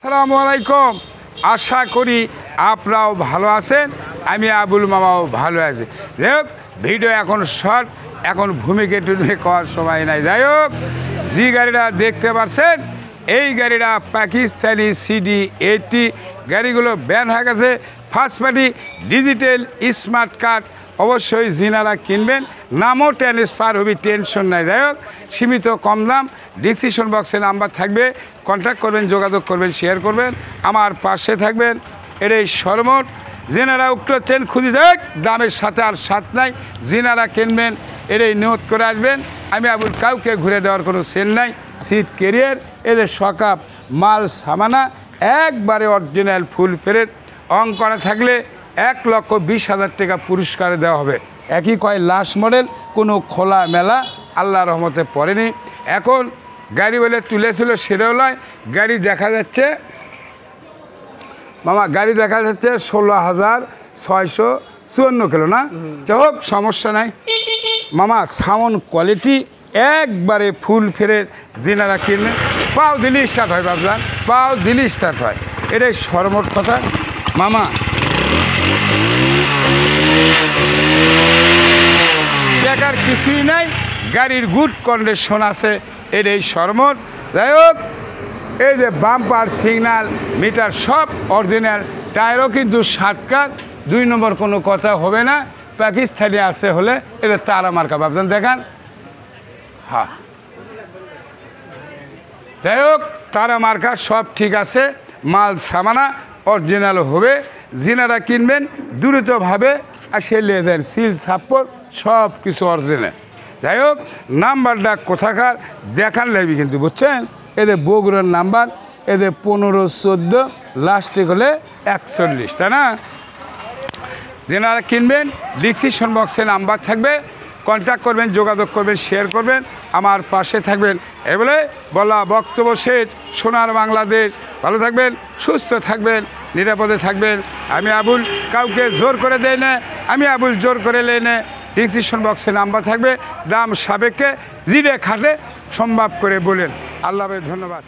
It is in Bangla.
আসসালামু আলাইকুম। আশা করি আপনারাও ভালো আছেন, আমি আবুল মামাও ভালো আছি। যাই হোক, ভিডিও এখন শর্ট, এখন ভূমিকে টুমিকে করার সময় নাই। যাই হোক, যে গাড়িটা দেখতে পাচ্ছেন এই গাড়িটা পাকিস্তানি CD80 গাড়িগুলো ব্যান হয়ে গেছে। First party digital smart card অবশ্যই যিনারা কিনবেন নামও ট্রান্সফার হবে, টেনশন নাই। যাই হোক, সীমিত কম দাম, ডিসক্রিপশন বক্সে নাম্বার থাকবে, কন্ট্যাক্ট করবেন, যোগাযোগ করবেন, শেয়ার করবেন, আমার পাশে থাকবেন। এটাই সর্বমোট যিনারা উক্ত ট্রেন খুঁজে দেখ দামের সাথে আর সাথ নাই, যিনারা কিনবেন এটাই নিয়ত করে আসবেন। আমি আবুল কাউকে ঘুরে দেওয়ার কোনো সেল নাই। সিট কেরিয়ার এদের সকাপ মাল সামানা একবারে অরিজিনাল ফুল ফেরের অঙ্ক করা থাকলে 1,20,000 টাকা পুরস্কার দেওয়া হবে। একই কয় লাস্ট মডেল, কোনো খোলা মেলা আল্লাহ রহমতে পড়েনি। এখন গাড়ি বলে তুলেছিল সেটাও নয়, গাড়ি দেখা যাচ্ছে মামা, গাড়ি দেখা যাচ্ছে 16,654 কিলো না। হোক, সমস্যা নাই মামা। সাউন্ড কোয়ালিটি একবারে ফুল ফেরের, যিনারা কিনবেন পাও দিলি স্টার্ট হয়, বাবজান পাও দিলি স্টার্ট হয়। এটাই সর্বমোট কথা মামা। দেখার কিছুই নাই, গাড়ির গুড কন্ডিশন আছে, এটাই সর্বমোট। যাই হোক, এই যে বাম্পার সিগন্যাল মিটার সব অরিজিনাল, টায়ারও কিন্তু 7 কার, 2 নম্বর কোনো কথা হবে না। পাকিস্তানি আছে হলে এদের তারা মার্কা ভাবছেন দেখান। হ্যাঁ, যাই হোক, তারা মার্কা সব ঠিক আছে, মাল সামানা অরিজিনাল হবে। যিনারা কিনবেন দ্রুতভাবে আসে লেজার সিল সাপোর্ট সব কিছু অরিজিনাল। যাই হোক, নাম্বারটা কোথাকার দেখান লাগবে কিন্তু, বুঝছেন? এদের বগুড়ার নাম্বার, এদের 1514 লাস্টে হলে 41, তাই না? যেনারা কিনবেন ডিসক্রিপশন বক্সে নাম্বার থাকবে, কন্ট্যাক্ট করবেন, যোগাযোগ করবেন, শেয়ার করবেন, আমার পাশে থাকবেন। এবারে বলা বক্তব্য শেষ। সোনার বাংলাদেশ, ভালো থাকবেন, সুস্থ থাকবেন, নিরাপদে থাকবেন। আমি আবুল কাউকে জোর করে দেয় না, আমি আবুল জোর করে লেই না। ডিসক্রিপশন বক্সে নাম্বার থাকবে, দাম সাপেক্ষে জিরে খাটে সম্ভব করে বলেন। আল্লাহ হাফেজ, ধন্যবাদ।